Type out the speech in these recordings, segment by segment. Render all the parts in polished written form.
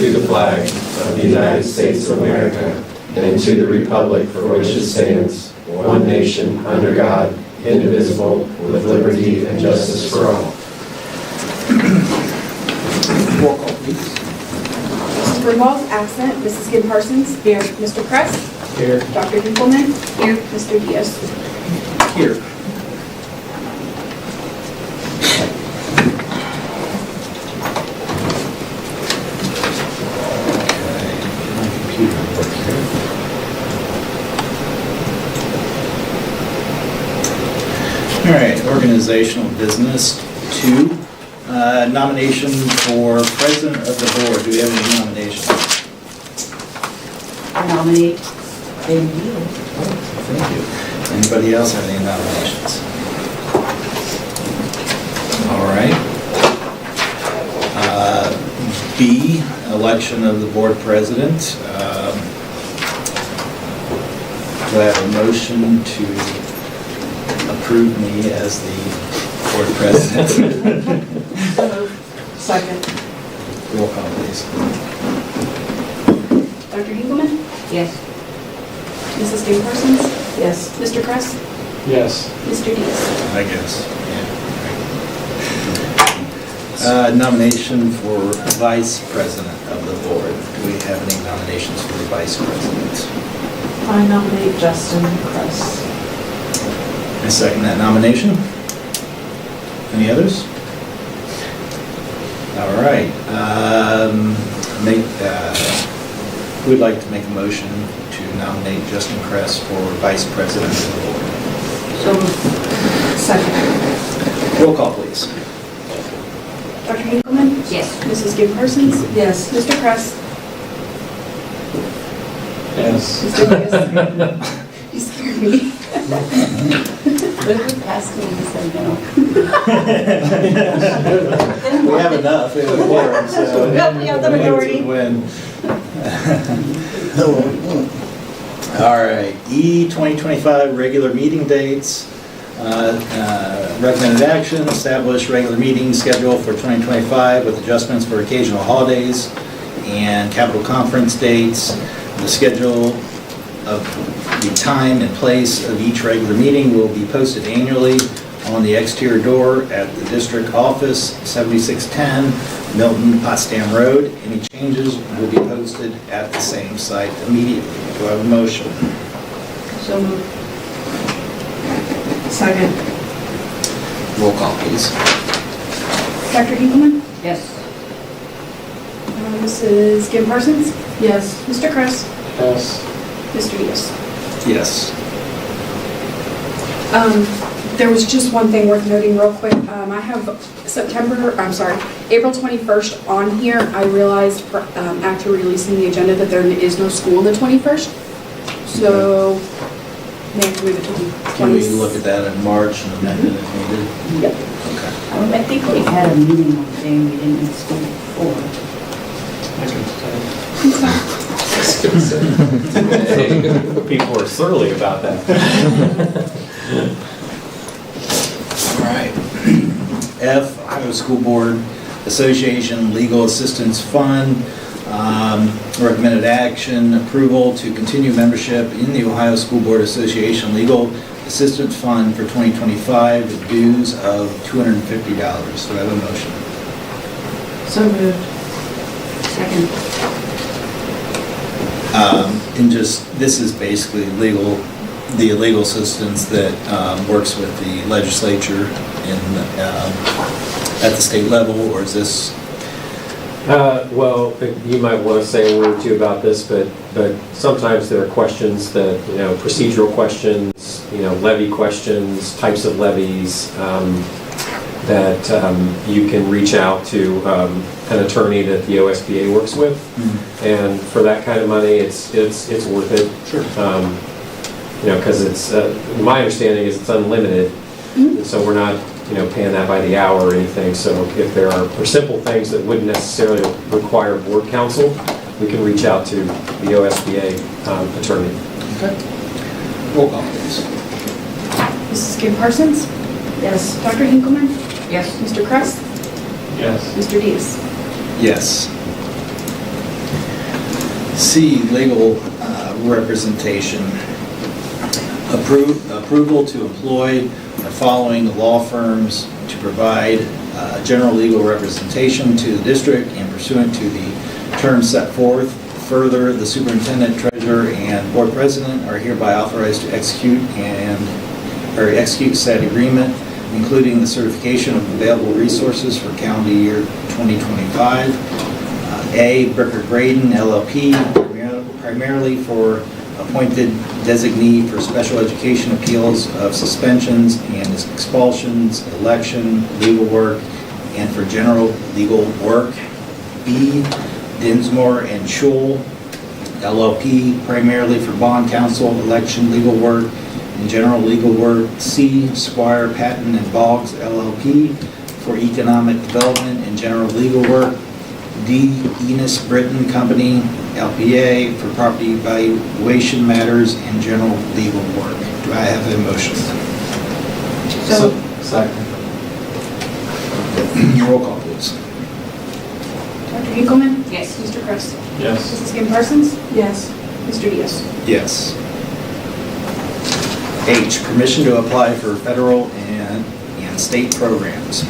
to the flag of the United States of America and to the republic for which it stands, one nation, under God, indivisible, with liberty and justice for all. Roll call, please. Mrs. Grunwald, absent. Mrs. Gibb Parsons? Here. Mr. Kress? Here. Dr. Hinkleman? Here. Mr. Diaz? Here. All right, organizational business 2. Nomination for president of the board. Do we have any nominations? I nominate David Neal. Thank you. Anybody else have any nominations? All right. B, election of the board president. Do I have a motion to approve me as the board president? Second. Roll call, please. Dr. Hinkleman? Yes. Mrs. Gibb Parsons? Yes. Mr. Kress? Yes. Mr. Diaz? I guess, yeah. Nomination for vice president of the board. Do we have any nominations for the vice president? I nominate Justin Kress. I second that nomination. Any others? All right. We'd like to make a motion to nominate Justin Kress for vice president of the board. So moved. Second. Roll call, please. Dr. Hinkleman? Yes. Mrs. Gibb Parsons? Yes. Mr. Kress? Yes. Mr. Diaz? You scared me. But if we passed me, you said no. We have enough. We have a quorum, so. Yep, we have the majority. Win. All right, E 2025 regular meeting dates. Recommended action, establish regular meeting schedule for 2025 with adjustments for occasional holidays and capital conference dates. The schedule of the time and place of each regular meeting will be posted annually on the exterior door at the district office, 7610 Milton Potsdam Road. Any changes will be posted at the same site immediately. Do I have a motion? So moved. Second. Roll call, please. Dr. Hinkleman? Yes. Mrs. Gibb Parsons? Yes. Mr. Kress? Yes. Mr. Diaz? Yes. There was just one thing worth noting real quick. I have April 21st on here. I realized after releasing the agenda that there is no school the 21st. So may have to move it to the 20th. Can we look at that in March and amend it if needed? Yep. Okay. I think we had a meeting on the day we didn't in school before. People are surly about that. All right. F, Ohio School Board Association Legal Assistance Fund. Recommended action, approval to continue membership in the Ohio School Board Association Legal Assistance Fund for 2025, with dues of $250. Do I have a motion? So moved. Second. This is basically the legal assistance that works with the legislature at the state level, or is this? Well, you might want to say a word or two about this, but sometimes there are questions that, procedural questions, levy questions, types of levies, that you can reach out to an attorney that the OSBA works with. Mm-hmm. And for that kind of money, it's worth it. Sure. Because it's, my understanding is it's unlimited. Mm-hmm. And so we're not, paying that by the hour or anything. So if there are simple things that wouldn't necessarily require board counsel, we can reach out to the OSBA attorney. Okay. Roll call, please. Mrs. Gibb Parsons? Yes. Dr. Hinkleman? Yes. Mr. Kress? Yes. Mr. Diaz? Yes. C, legal representation. Approval to employ the following law firms to provide general legal representation to the district and pursuant to the terms set forth. Further, the superintendent, treasurer, and board president are hereby authorized to execute said agreement, including the certification of available resources for calendar year 2025. A, Bricker Graydon LLP, primarily for appointed designee for special education appeals of suspensions and expulsions, election, legal work, and for general legal work. B, Dinsmore and Schul LLP, primarily for bond counsel, election, legal work, and general legal work. C, Squire, Patton, and Boggs LLP, for economic development and general legal work. D, Enos Britton Company, LPA, for property valuation matters and general legal work. Do I have a motion? Second. Roll call, please. Dr. Hinkleman? Yes. Mr. Kress? Yes. Mrs. Kim Parsons? Yes. Mr. Diaz? Yes. H, permission to apply for federal and state programs.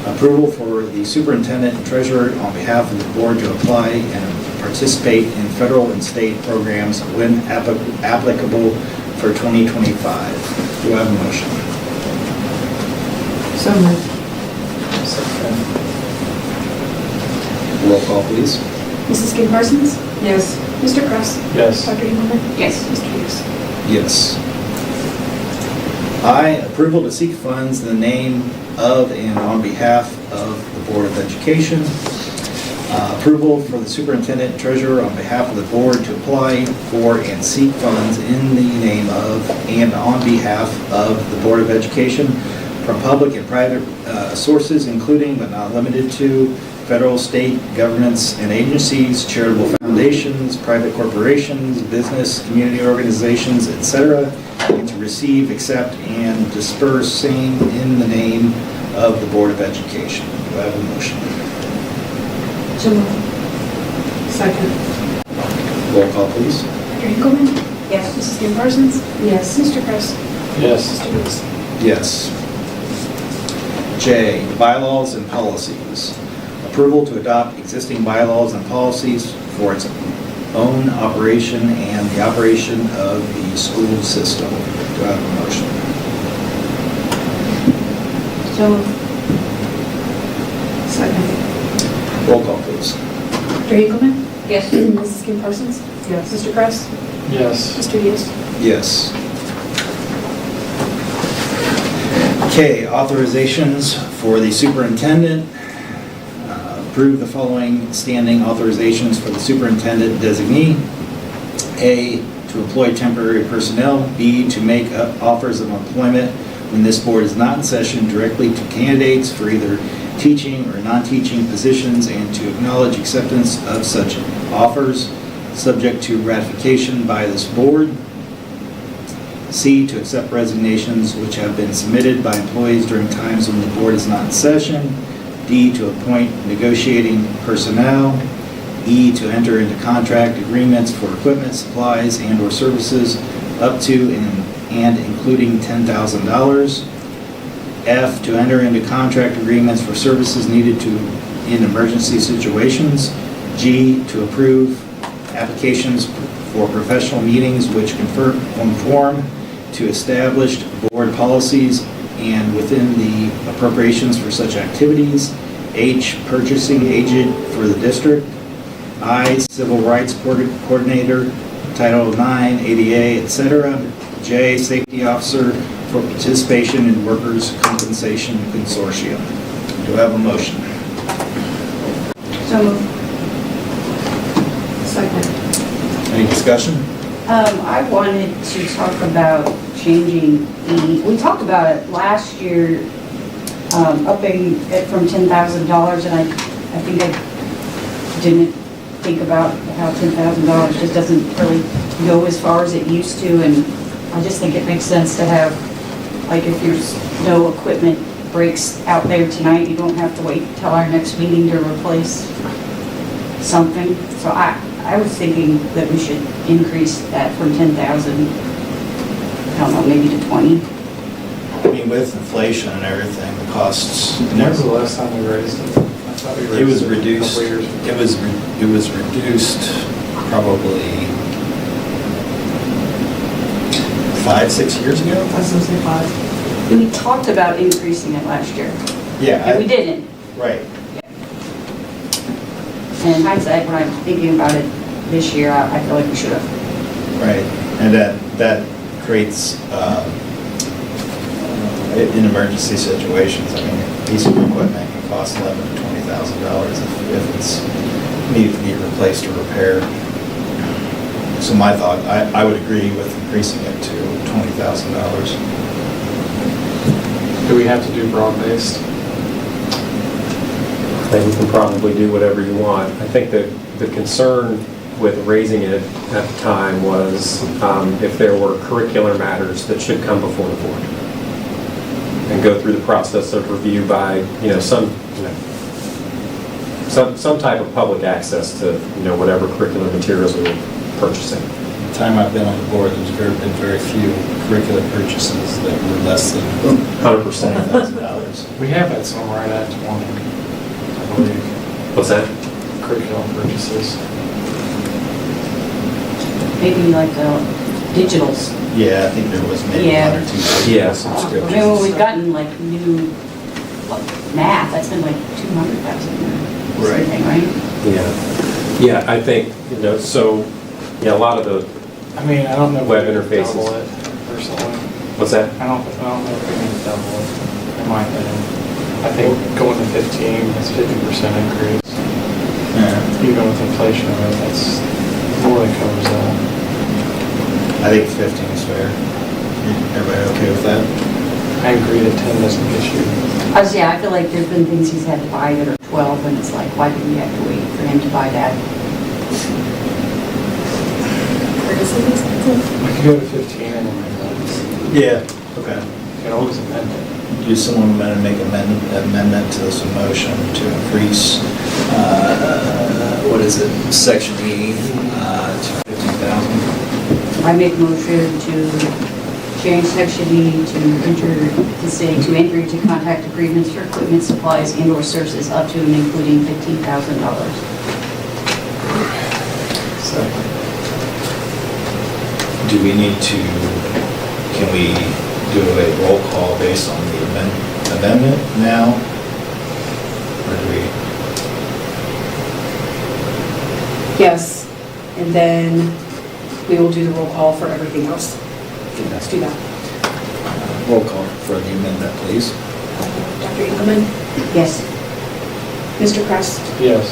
Approval for the superintendent and treasurer on behalf of the board to apply and participate in federal and state programs when applicable for 2025. Do I have a motion? So moved. Roll call, please. Mrs. Kim Parsons? Yes. Mr. Kress? Yes. Dr. Hinkleman? Yes. Mr. Diaz? Yes. I, approval to seek funds in the name of and on behalf of the Board of Education. Approval for the superintendent and treasurer on behalf of the board to apply for and seek funds in the name of and on behalf of the Board of Education from public and private sources, including but not limited to federal, state governments and agencies, charitable foundations, private corporations, business, community organizations, etc., and to receive, accept, and disperse same in the name of the Board of Education. Do I have a motion? So moved. Second. Roll call, please. Dr. Hinkleman? Yes. Mrs. Kim Parsons? Yes. Mr. Kress? Yes. Mr. Diaz? Yes. J, bylaws and policies. Approval to adopt existing bylaws and policies for its own operation and the operation of the school system. Do I have a motion? So moved. Second. Roll call, please. Dr. Hinkleman? Yes. Mrs. Kim Parsons? Yes. Mr. Kress? Yes. Mr. Diaz? Yes. K, authorizations for the superintendent. Approve the following standing authorizations for the superintendent designee. A, to employ temporary personnel. B, to make offers of employment when this board is not in session directly to candidates for either teaching or non-teaching positions and to acknowledge acceptance of such offers, subject to ratification by this board. C, to accept resignations which have been submitted by employees during times when the board is not in session. D, to appoint negotiating personnel. E, to enter into contract agreements for equipment, supplies, and/or services up to and including $10,000. F, to enter into contract agreements for services needed in emergency situations. G, to approve applications for professional meetings which conform to established board policies and within the appropriations for such activities. H, purchasing agent for the district. I, civil rights coordinator, Title IX, ADA, etc. J, safety officer for participation in workers' compensation consortium. Do I have a motion? So moved. Second. Any discussion? I wanted to talk about changing we talked about it last year, upping it from $10,000, and I think I didn't think about how $10,000 just doesn't really go as far as it used to, and I just think it makes sense to have, like, if there's no equipment breaks out there tonight, you don't have to wait till our next meeting to replace something. So I I was thinking that we should increase that from 10,000, I don't know, maybe to 20. I mean, with inflation and everything, the costs. When's the last time we raised it? I thought we It was raised reduced, A couple years ago. it was reduced probably 5, 6 years ago. I was gonna say 5. We talked about increasing it last year, Yeah. and we didn't. Right. And in hindsight, when I'm thinking about it this year, I feel like we should have. Right, and that creates, in emergency situations, I mean, a piece of equipment can cost $11,000 to $20,000 if it's needed to be replaced or repaired. So my thought, I would agree with increasing it to $20,000. Do we have to do broad-based? I think we can probably do whatever you want. I think that the concern with raising it at the time was if there were curricular matters that should come before the board and go through the process of review by, some type of public access to, whatever curricular materials we were purchasing. The time I've been on the board, there's been very few curricular purchases that were less than 100%. $20,000. We have had some right at 20, I believe, What's that? curriculum purchases. Maybe like digitals. Yeah, I think there was maybe Yeah. 1 or 2 Yeah. I subscriptions. mean, when we've gotten like new math, that's been like 200,000 or Right. something, right? Yeah, I think, so, a lot of the, I mean, I don't know if Web we need to interfaces. double it, personally. what's that? I don't know if we need to double it, in my opinion. I think going to 15 is 50% increase. Yeah. Even with inflation, I mean, that's more than covers that. I think 15 is fair. Everybody okay with that? I agree that 10 doesn't get you. I feel like there's been things he's had to buy that are 12, and it's like, why did we have to wait for him to buy that? We could go to 15 and then Yeah. Okay. you can always amend it. Do someone want to make an amendment to this motion to increase, what is it, section E, to 15,000? I make motion to change section E to enter into contract agreements for equipment, supplies, and/or services up to and including $15,000. Second. Do we need to, can we do a roll call based on the amendment now? Or do we? Yes, and then we will do the roll call for everything else. Let's do that. Roll call for the amendment, please. Dr. Engelmann, Yes. Mr. Crest, Yes.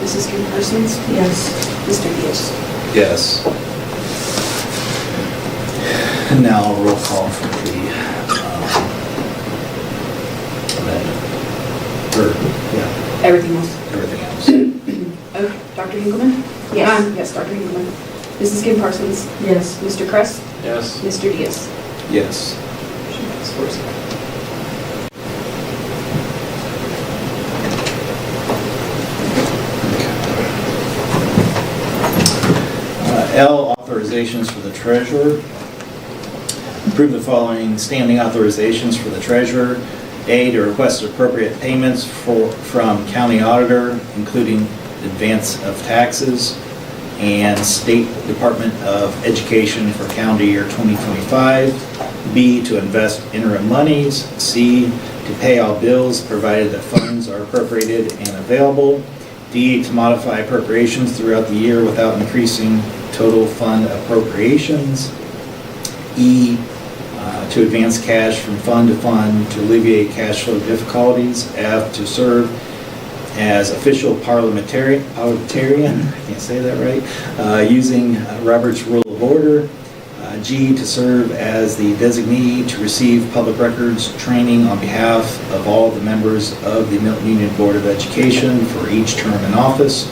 Mrs. Kim Parsons, Yes. Mr. Diaz. Yes. And now a roll call for the amendment. Or, yeah, Everything else. everything else. Okay, Dr. Engelmann? Yes. Yes, Dr. Engelmann. Mrs. Kim Parsons, Yes. Mr. Crest, Yes. Mr. Diaz. Yes. L, authorizations for the treasurer. Approve the following standing authorizations for the treasurer. A, to request appropriate payments from county auditor, including advance of taxes, and State Department of Education for calendar year 2025. B, to invest interim monies. C, to pay all bills provided that funds are appropriated and available. D, to modify appropriations throughout the year without increasing total fund appropriations. E, to advance cash from fund to fund to alleviate cash flow difficulties. F, to serve as official parliamentarian, I can't say that right, using Robert's Rule of Order. G, to serve as the designee to receive public records training on behalf of all the members of the Milton-Union Board of Education for each term in office.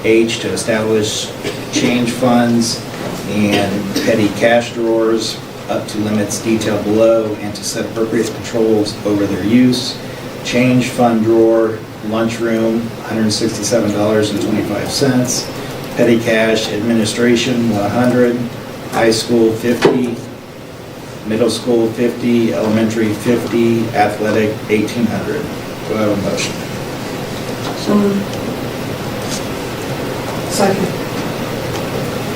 H, to establish change funds and petty cash drawers up to limits detailed below and to set appropriate controls over their use. Change fund drawer, lunchroom, $167.25. petty cash administration, 100, high school, 50, middle school, 50, elementary, 50, athletic, 1,800. Do I have a motion? So moved. Second.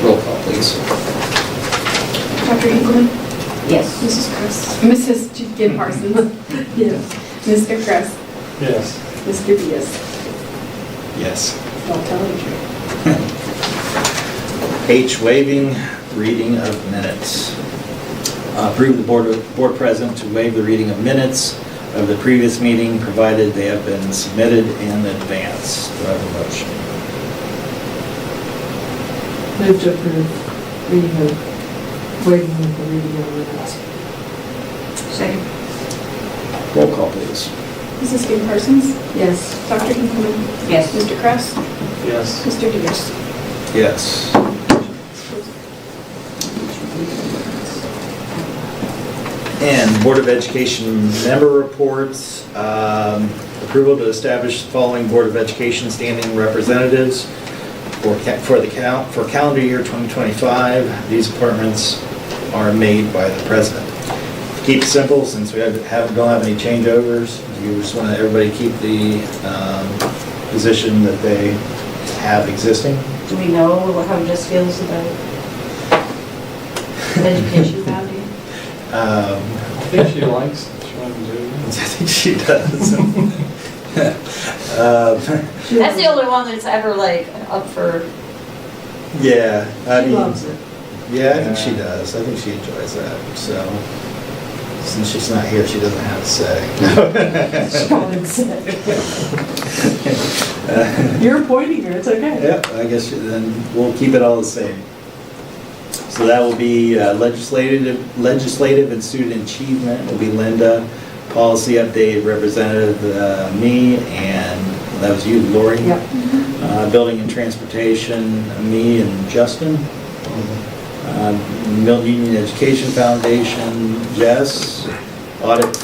Roll call, please. Dr. Hinkleman? Yes. Mrs. Kress? Mrs. Kim Parsons? Yes. Mr. Kress? Yes. Mr. Diaz? Yes. Don't tell the truth. H, waiving reading of minutes. Approve the board president to waive the reading of minutes of the previous meeting, provided they have been submitted in advance. Do I have a motion? Move to approve waiving of the reading of minutes. Second. Roll call, please. Mrs. Kim Parsons? Yes. Dr. Hinkleman? Yes. Mr. Kress? Yes. Mr. Diaz? Yes. And Board of Education member reports. Approval to establish the following Board of Education standing representatives for calendar year 2025. These appointments are made by the president. Keep it simple, since we don't have any changeovers. You just want everybody to keep the position that they have existing. Do we know how Jess feels about education founding? I think she likes it. She wanted to do it. I think she does. That's the only one that's ever like up for, Yeah, I She mean, loves it. yeah, I think she does. I think she enjoys that. So, since she's not here, she doesn't have a say. You're appointing her, it's okay. Yep, I guess then we'll keep it all the same. So that will be legislative and student achievement will be Linda, policy update representative me, and that was you, Lori. Yep. Building and transportation, me and Justin. Milton-Union Education Foundation, Jess. Audit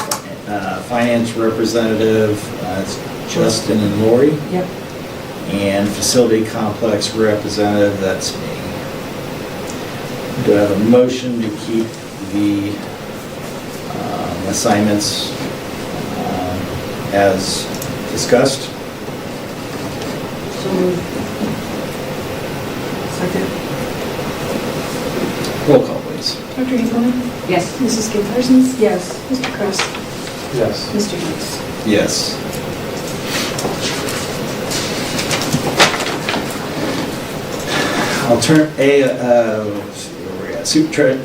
finance representative, it's Justin and Lori. Yep. And facility complex representative, that's me. Do I have a motion to keep the assignments as discussed? So moved. Second. Roll call, please. Dr. Hinkleman? yes. Mrs. Kim Parsons? Yes. Mr. Kress? Yes. Mr. Diaz? Yes.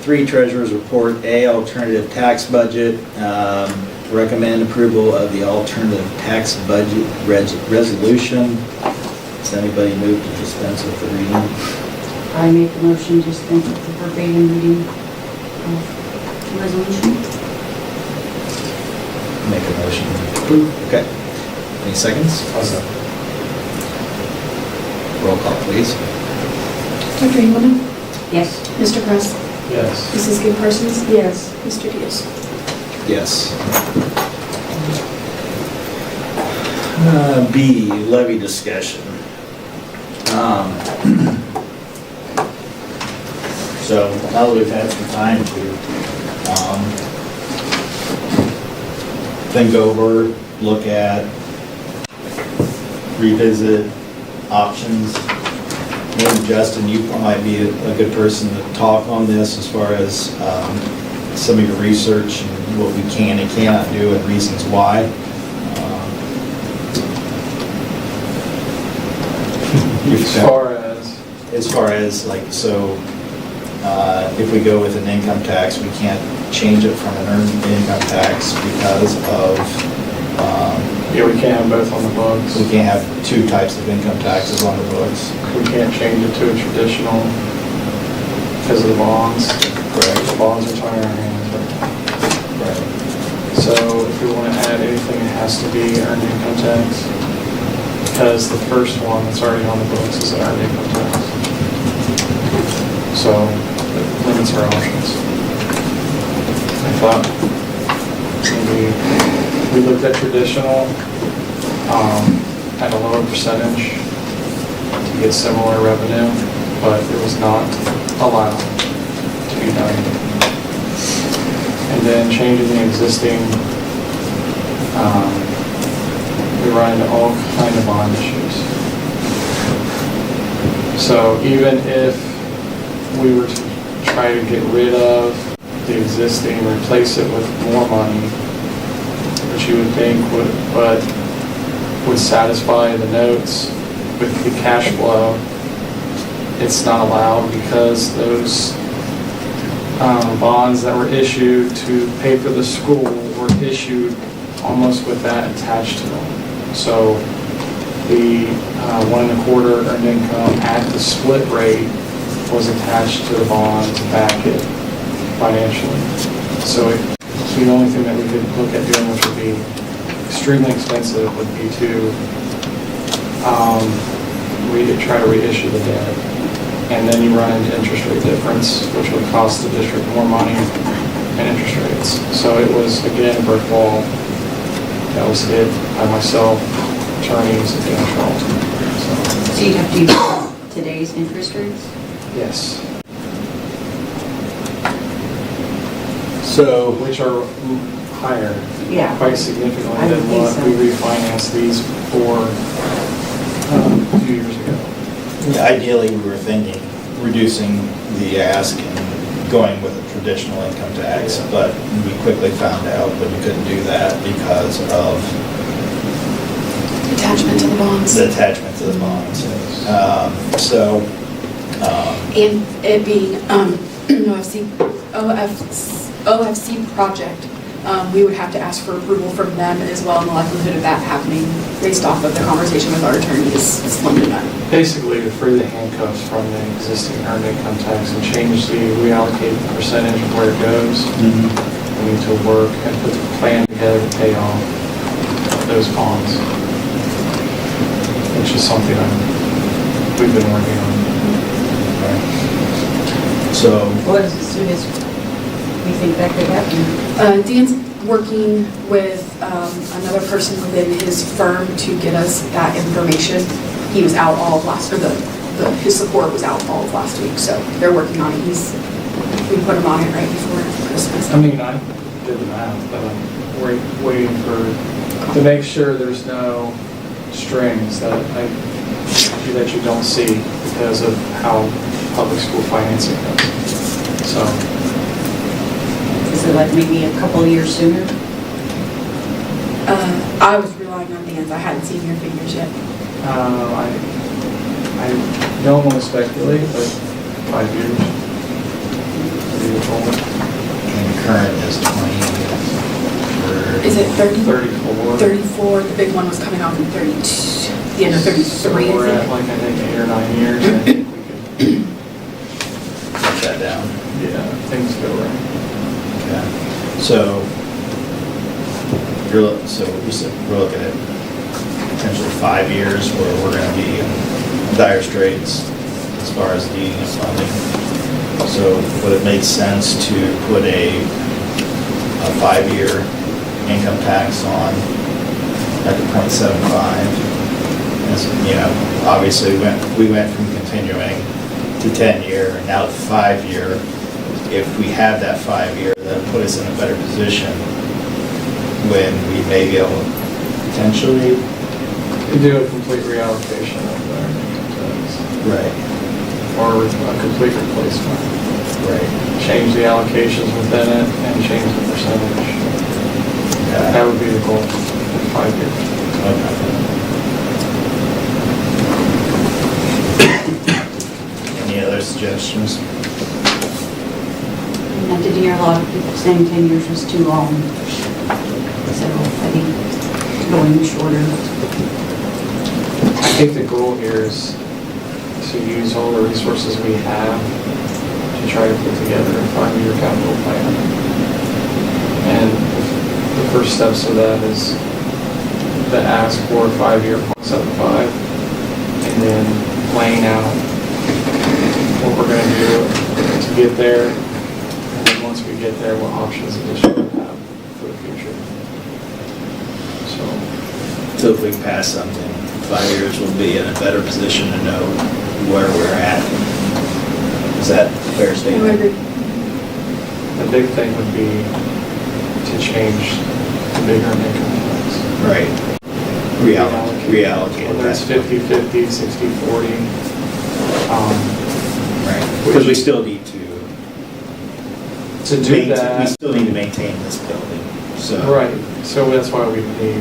Three treasurers report. A, alternative tax budget. Recommend approval of the alternative tax budget resolution. Does anybody move to dispense with the reading? I make a motion to dispense with the verbatim reading of the resolution. Make a motion to approve. Okay. Any seconds? Awesome. Roll call, please. Dr. Hinkleman? Yes. Mr. Kress? Yes. Mrs. Kim Parsons? Yes. Mr. Diaz? Yes. B, levy discussion. So now that we've had some time to think over, look at, revisit options, maybe Justin, you might be a good person to talk on this as far as some of your research and what we can and cannot do and reasons why. As far as like, so if we go with an income tax, we can't change it from an earned income tax because of, Yeah, we can't have both on the books. we can't have two types of income taxes on the books. We can't change it to a traditional because of the bonds. Correct. The bonds are tying our hands. Right. So if we want to add anything, it has to be earned income tax. Because the first one that's already on the books is an earned income tax. So it limits our options. I thought maybe we looked at traditional at a lower percentage to get similar revenue, but it was not allowed to be done. And then changing the existing, we run into all kind of bond issues. So even if we were to try to get rid of the existing, replace it with more money, which you would think would satisfy the notes with the cash flow, it's not allowed because those bonds that were issued to pay for the school were issued almost with that attached to them. So the 1 1/4 earned income at the split rate was attached to the bond to back it financially. So the only thing that we could look at doing, which would be extremely expensive, would be to try to reissue the debt. And then you run into interest rate difference, which would cost the district more money and interest rates. So it was, again, a brick wall that was hit by myself, attorneys, and Dan Charlton. So you'd have to use today's interest rates? Yes. So, Which are higher, Yeah. quite significantly I would than think what so. we refinanced these for a few years ago. ideally, we were thinking reducing the ask and going with a traditional income tax, but we quickly found out that we couldn't do that because of Attachment to the bonds. the attachment to the bonds. And it being OFC project, we would have to ask for approval from them as well, and the likelihood of that happening based off of the conversation with our attorney is slim to none. Basically, to free the handcuffs from the existing earned income tax and reallocate the percentage of where it goes. Mhm. We need to work and put the plan together to pay off those bonds, which is something we've been working on. So, What is as soon as we think that could happen? Dan's working with another person within his firm to get us that information. He was out all of last, or his support was out all of last week, so they're working on it. We put him on it right before Christmas. I mean, I did the math, but I'm waiting to make sure there's no strings that you don't see because of how public school financing goes. So, Is it like maybe a couple of years sooner? I was relying on Dan's. I hadn't seen your figures yet. I don't want to speculate, but 5 years. and current is 20. Is it 30? 34. 34. The big one was coming off in 32, the end of 33, So we're I at think. like, I think 8 or 9 years. I think we could, Put that down. yeah, things go right. Okay. So, we said we're looking at potentially 5 years where we're going to be in dire straits as far as needing of funding. So would it make sense to put a 5-year income tax on at the 0.75? As, obviously we went from continuing to 10-year and now to 5-year. If we have that 5-year, that put us in a better position when we may be able to potentially. You do a complete reallocation of the income tax, Right. or a complete replacement. Right. Change the allocations within it and change the percentage. That Okay. would be the goal in 5 years. Any other suggestions? I did hear a lot of people saying 10 years was too long. So I think going shorter. I think the goal here is to use all the resources we have to try to put together a 5-year capital plan. And the first steps of that is to ask for a 5-year 0.75 and then laying out what we're going to do to get there. And then once we get there, what options the district will have for the future. So, So if we pass something 5 years, we'll be in a better position to know where we're at. Is that a fair I would statement? agree. The big thing would be to change the bigger income tax. Right. Reallocate Whether it's that. 50/50, 60/40. Right. Because we still need to. To do We that, still need to maintain this building, so. right, so that's why we need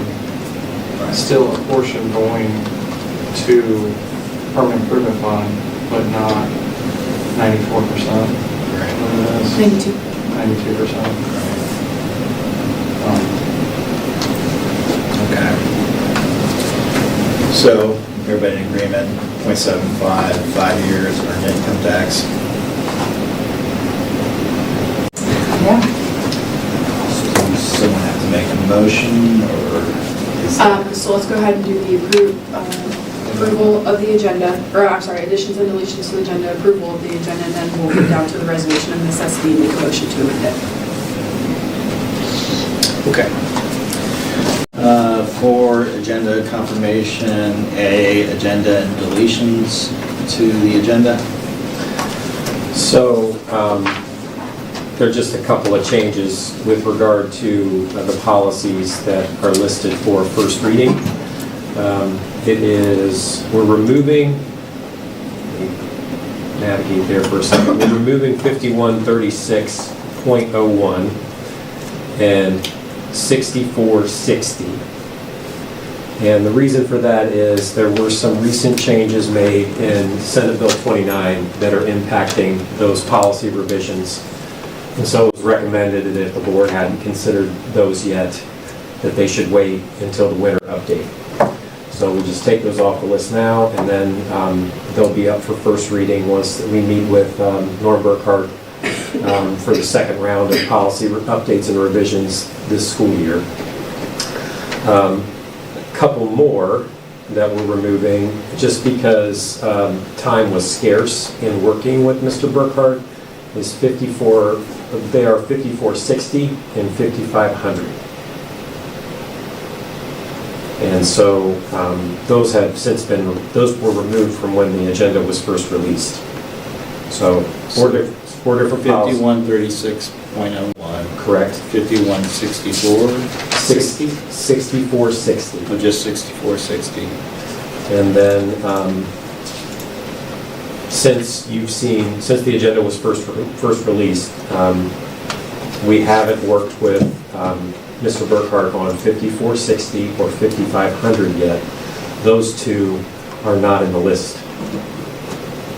Right. still a portion going to permanent improvement fund, but not 94%. Right. 92. 92%. Okay. So, everybody in agreement, 0.75, 5 years, earned income tax. Yeah. Does someone have to make a motion, or is So let's go ahead and do the approval of the agenda, or I'm sorry, additions and deletions to the agenda, approval of the agenda, and then we'll go down to the resolution of necessity and make a motion to amend it. Okay. For agenda confirmation, agenda and deletions to the agenda. So, there are just a couple of changes with regard to the policies that are listed for first reading. We're removing, let me navigate there for a second, we're removing 5136.01 and 6460. And the reason for that is there were some recent changes made in Senate Bill 29 that are impacting those policy revisions. And so it was recommended that if the board hadn't considered those yet, that they should wait until the winter update. So we'll just take those off the list now, and then they'll be up for first reading once we meet with Norm Burkhart for the second round of policy updates and revisions this school year. A couple more that we're removing, just because time was scarce in working with Mr. Burkhart, is 5460 and 5500. And so those were removed from when the agenda was first released. So four different policies. 5136.01. Correct. 5164. 6460. Oh, just 6460. And then, since the agenda was first released, we haven't worked with Mr. Burkhart on 5460 or 5500 yet. Those two are not in the list.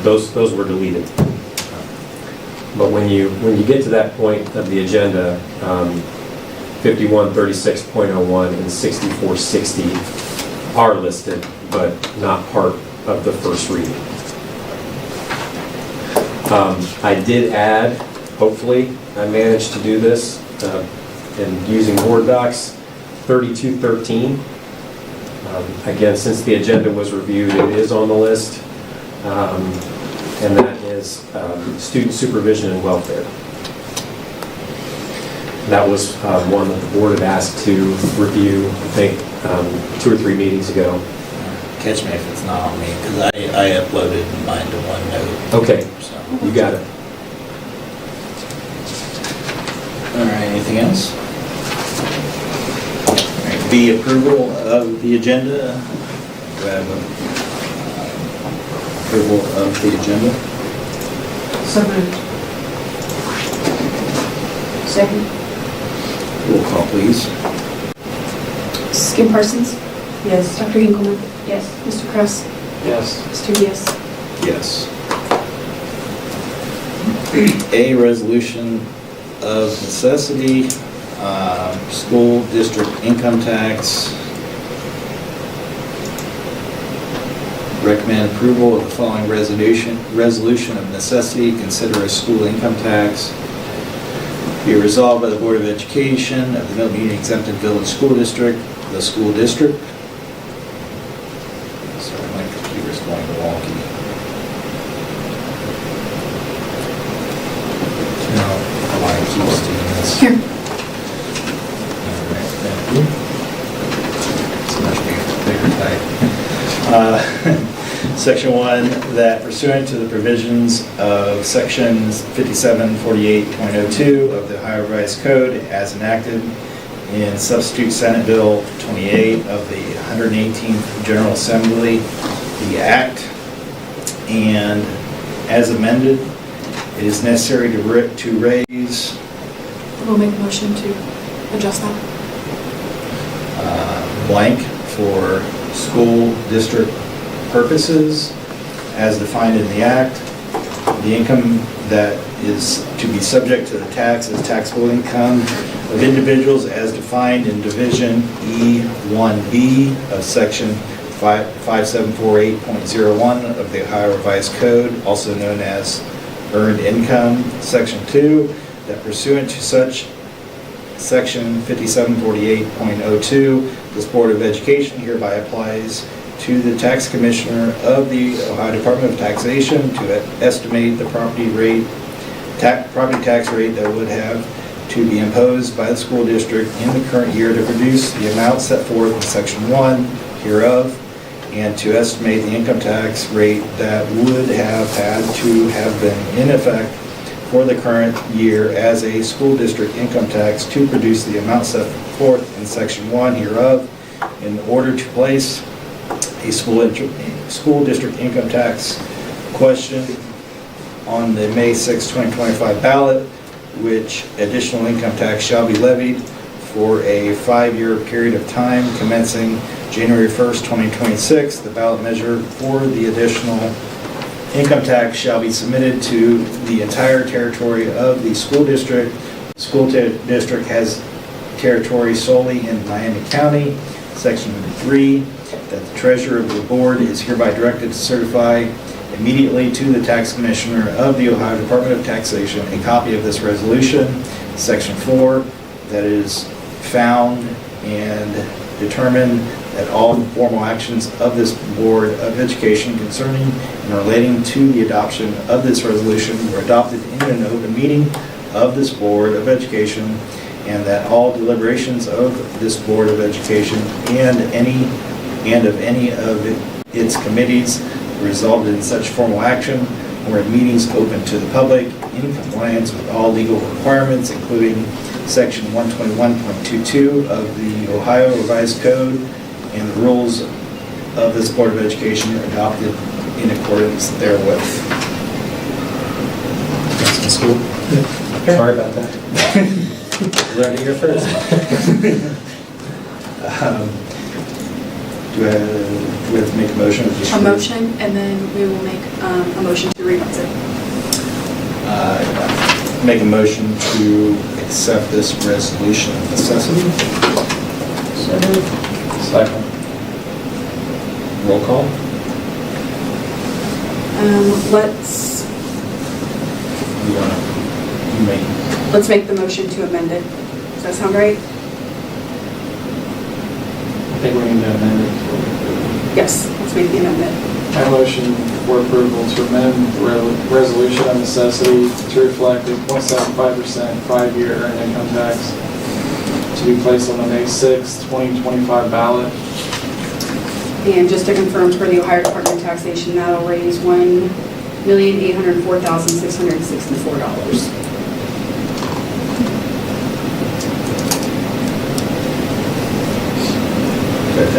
Those were deleted. But when you get to that point of the agenda, 5136.01 and 6460 are listed, but not part of the first reading. I did add, hopefully, I managed to do this, and using Board Docs, 3213. Again, since the agenda was reviewed, it is on the list, and that is student supervision and welfare. That was one that the board had asked to review, I think, 2 or 3 meetings ago. Catch me if it's not on me, because I uploaded mine to OneNote. Okay, So. you got it. All right, anything else? All right, B, approval of the agenda. Do I have approval of the agenda? So moved. Second? Roll call, please. Mrs. Kim Parsons? Yes. Dr. Hinkleman? Yes. Mr. Kress? Yes. Mr. Diaz? Yes. A, resolution of necessity, school district income tax. Recommend approval of the following resolution of necessity, consider a school income tax. Be resolved by the Board of Education of the Milton-Union Exempted Village School District, the school district. Sorry, my computer's going wonky. No, why it keeps doing this. Here. All right, thank you. It's much bigger type. Section 1, that pursuant to the provisions of Sections 5748.02 of the Ohio Revised Code as enacted in Substitute Senate Bill 28 of the 118th General Assembly, the Act, and as amended, it is necessary to raise We'll make a motion to adjust that. blank for school district purposes as defined in the Act. The income that is to be subject to the tax is taxable income of individuals as defined in Division E1B of Section 5748.01 of the Ohio Revised Code, also known as earned income. Section 2, that pursuant to such Section 5748.02, this Board of Education hereby applies to the Tax Commissioner of the Ohio Department of Taxation to estimate the property tax rate that would have to be imposed by the school district in the current year to produce the amount set forth in Section 1 hereof, and to estimate the income tax rate that would have had to have been in effect for the current year as a school district income tax to produce the amount set forth in Section 1 hereof in order to place a school district income tax question on the May 6, 2025 ballot, which additional income tax shall be levied for a 5-year period of time commencing January 1st, 2026. The ballot measure for the additional income tax shall be submitted to the entire territory of the school district. The school district has territory solely in Miami County. Section 3, that the treasurer of the board is hereby directed to certify immediately to the tax commissioner of the Ohio Department of Taxation a copy of this resolution. Section 4, that it is found and determined that all formal actions of this Board of Education concerning and relating to the adoption of this resolution were adopted in an open meeting of this Board of Education, and that all deliberations of this Board of Education and of any of its committees resulted in such formal action or in meetings open to the public in compliance with all legal requirements, including Section 121.22 of the Ohio Revised Code and the rules of this Board of Education adopted in accordance therewith. That's in school. Sorry about that. Learning here first. Do I have to make a motion? Or just A motion, and then we will make a motion to revise it. Make a motion to accept this resolution of necessity. So moved. Second. Roll call. Let's make the motion to amend it. Does that sound right? I think we need to amend it. Yes, let's make the amendment. I motion for approval to amend the resolution of necessity to reflect a 0.75% 5-year earned income tax to be placed on the May 6, 2025 ballot. And just to confirm, for the Ohio Department of Taxation, that'll raise $1,804,664.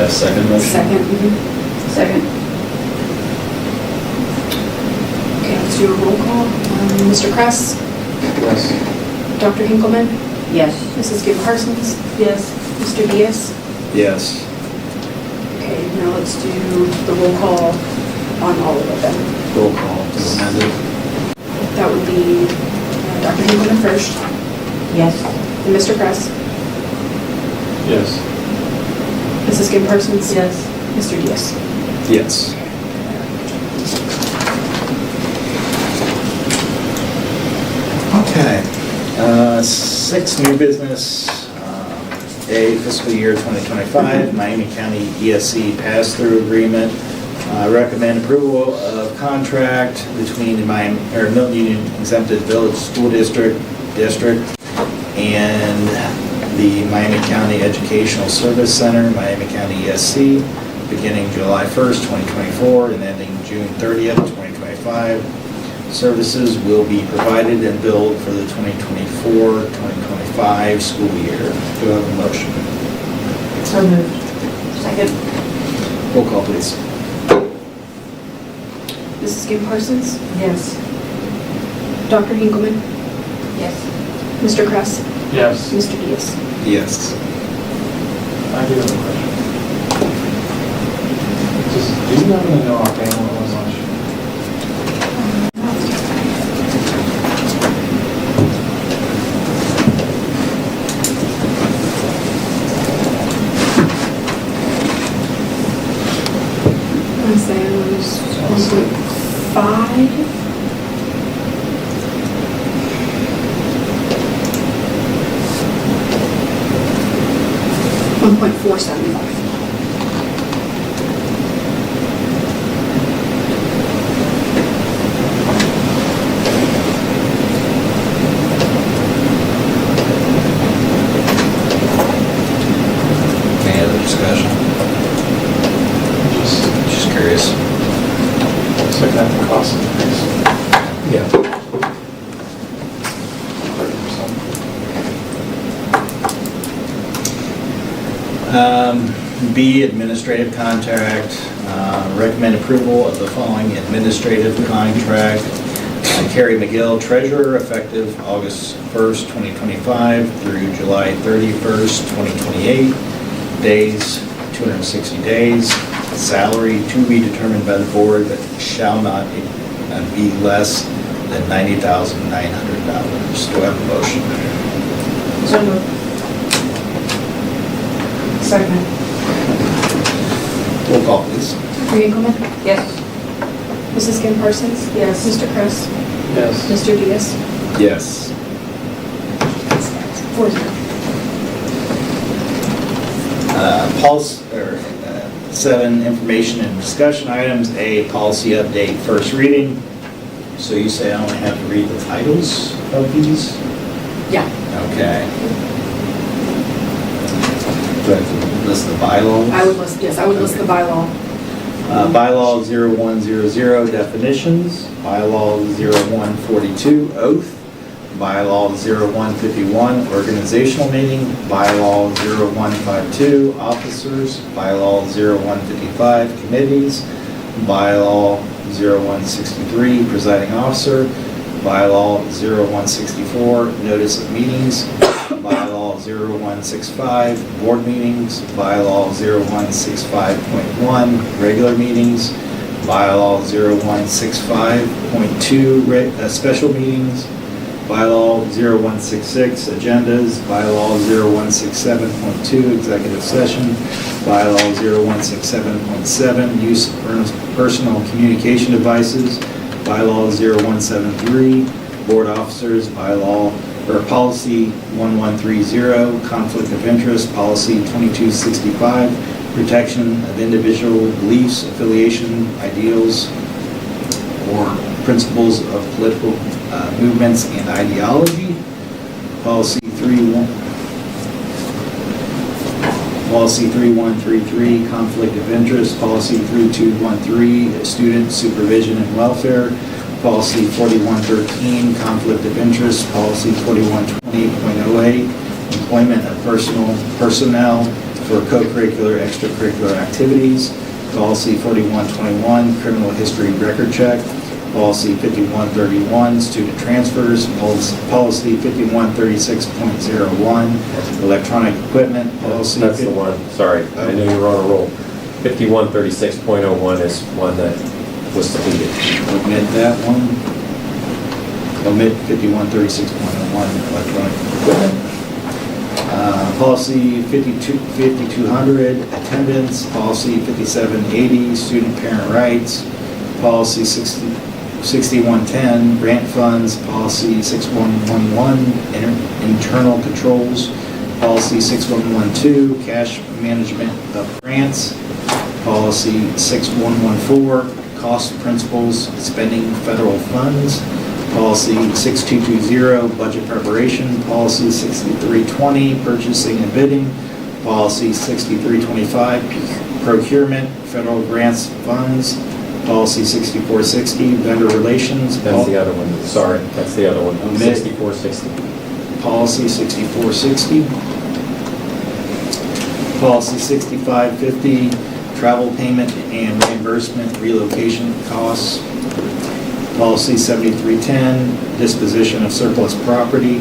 Second motion. Second. Second. Okay, let's do a roll call. Mr. Kress, Yes. Dr. Hinkleman, Yes. Mrs. Gibb Parsons, Yes. Mr. Diaz. Yes. Okay, now let's do the roll call on all of them. Roll call to amend it. That would be Dr. Hinkleman first, Yes. and Mr. Kress, Yes. Mrs. Gibb Parsons. Yes. Mr. Diaz. Yes. Okay. 6, new business. A, fiscal year 2025, Miami County ESC pass-through agreement. Recommend approval of contract between the Milton-Union exempted village school district and the Miami County Educational Service Center, Miami County ESC, beginning July 1st, 2024, and ending June 30th, 2025. Services will be provided and billed for the 2024-2025 school year. Do I have a motion? So moved. Second. Roll call, please. Mrs. Kim Parsons? Yes. Dr. Hinkleman? Yes. Mr. Kress? Yes. Mr. Diaz? Yes. I do have a question. Just, do you happen to know offhand what it was last year? I'm saying it was 1.5. $1.475. Any other discussion? Just curious. Looks like that cost increase. Yeah. 30%. B, administrative contract. Recommend approval of the following administrative contract. Carrie McGill, treasurer, effective August 1st, 2025 through July 31st, 2028. Days, 260 days. Salary to be determined by the board, but shall not be less than $90,900. Do I have a motion? So moved. Second. Roll call, please. Dr. Hinkleman? Yes. Mrs. Kim Parsons? Yes. Mr. Kress? Yes. Mr. Diaz? Yes. 4-0. Policy, 7, information and discussion items. A, policy update, first reading. So you say I only have to read the titles of these? Yeah. Okay. Do I have to list the bylaws? I would list the bylaw. Bylaw 0100, definitions. Bylaw 0142, oath. Bylaw 0151, organizational meeting. Bylaw 0152, officers. Bylaw 0155, committees. Bylaw 0163, presiding officer. Bylaw 0164, notice of meetings. Bylaw 0165, board meetings. Bylaw 0165.1, regular meetings. Bylaw 0165.2, special meetings. Bylaw 0166, agendas. Bylaw 0167.2, executive session. Bylaw 0167.7, use of personal communication devices. Bylaw 0173, board officers. Bylaw, or policy 1130, conflict of interest. Policy 2265, protection of individual beliefs, affiliation, ideals, or principles of political movements and ideology. Policy 3133, conflict of interest. Policy 3213, student supervision and welfare. Policy 4113, conflict of interest. Policy 4120.08, employment of personnel for co-curricular, extracurricular activities. Policy 4121, criminal history record check. Policy 5131, student transfers. Policy 5136.01, electronic equipment. Policy. That's the one, sorry, I knew you were on a roll. 5136.01 is one that was deleted. Omit that one. Omit 5136.01, electronic equipment. Policy 5200, attendance. Policy 5780, student parent rights. Policy 6110, grant funds. Policy 6111, internal controls. Policy 6112, cash management of grants. Policy 6114, cost principles, spending federal funds. Policy 6220, budget preparation. Policy 6320, purchasing and bidding. Policy 6325, procurement, federal grants funds. Policy 6460, vendor relations. That's the other one, sorry, that's the other one, Omit. 6460. Policy 6460. Policy 6550, travel payment and reimbursement relocation costs. Policy 7310, disposition of surplus property.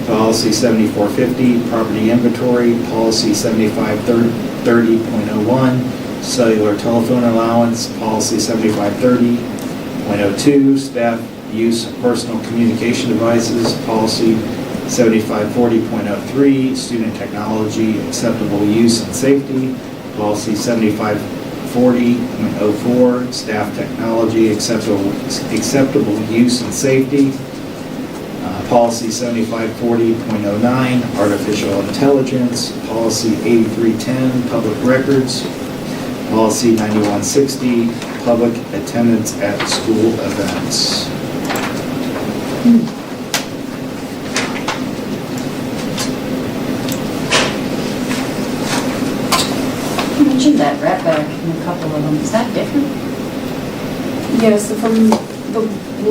Policy 7450, property inventory. Policy 7530.01, cellular telephone allowance. Policy 7530.02, staff use of personal communication devices. Policy 7540.03, student technology, acceptable use and safety. Policy 7540.04, staff technology, acceptable use and safety. Policy 7540.09, artificial intelligence. Policy 8310, public records. Policy 9160, public attendance at school events. You mentioned that rat bag in a couple of them. Is that different? Yes, so from the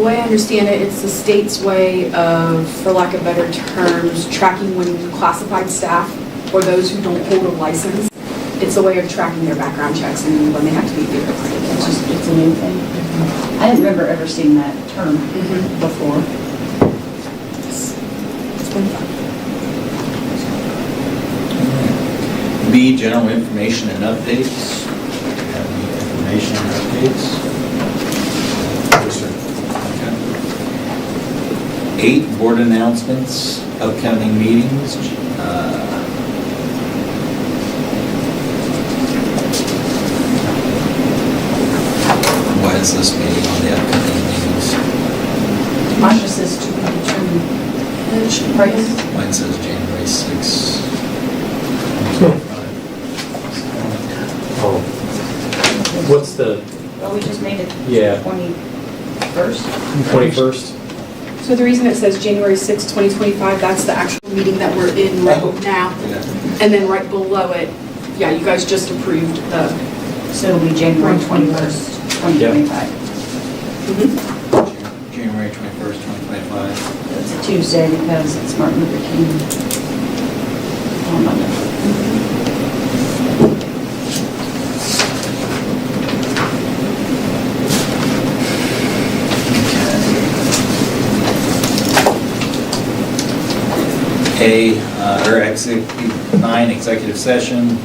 way I understand it, it's the state's way of, for lack of better terms, tracking when classified staff or those who don't hold a license. It's a way of tracking their background checks and when they have to be verified. It's a new thing. I didn't remember ever seeing that term before. It's been fun. B, general information and updates. Do you have any information and updates? Yes, sir. Okay. 8, board announcements, upcoming meetings. Why is this meeting on the upcoming meetings? Mine just says to be determined. Price. Mine says January 6th. Oh, what's the Well, we just made it Yeah. 21st. 21st? So the reason it says January 6, 2025, that's the actual meeting that we're in right now. Yeah. And then right below it, yeah, you guys just approved the, So it'll be January 21st, 2025. January 21st, 2025. It's a Tuesday because it's Martin Luther King on Monday. Executive session.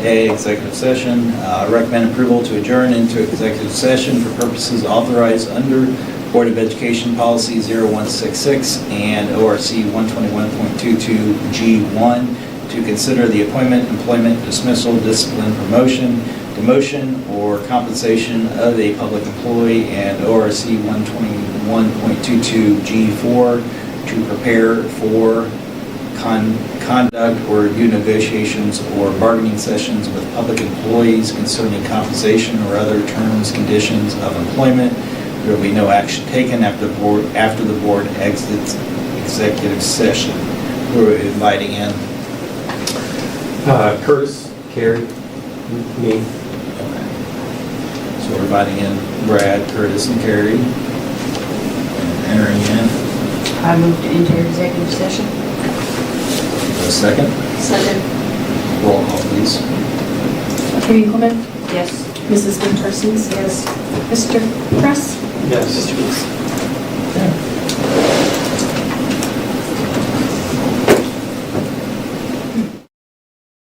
Executive session. Recommend approval to adjourn into executive session for purposes authorized under Board of Education Policy 0166 and ORC 121.22G1 to consider the appointment, employment, dismissal, discipline, promotion, demotion, or compensation of a public employee and ORC 121.22G4 to prepare for conduct or review negotiations or bargaining sessions with public employees concerning compensation or other terms, conditions of employment. There will be no action taken after the board exits executive session. We're inviting in. Curtis, Carrie, me. So we're inviting in Brad, Curtis, and Carrie. And entering in. I moved into executive session. A second. second. Roll call, please. Carrie Engelmann, Yes. Mrs. Kim Parsons. Yes. Mr. Press. Yes. Mr. Reeves.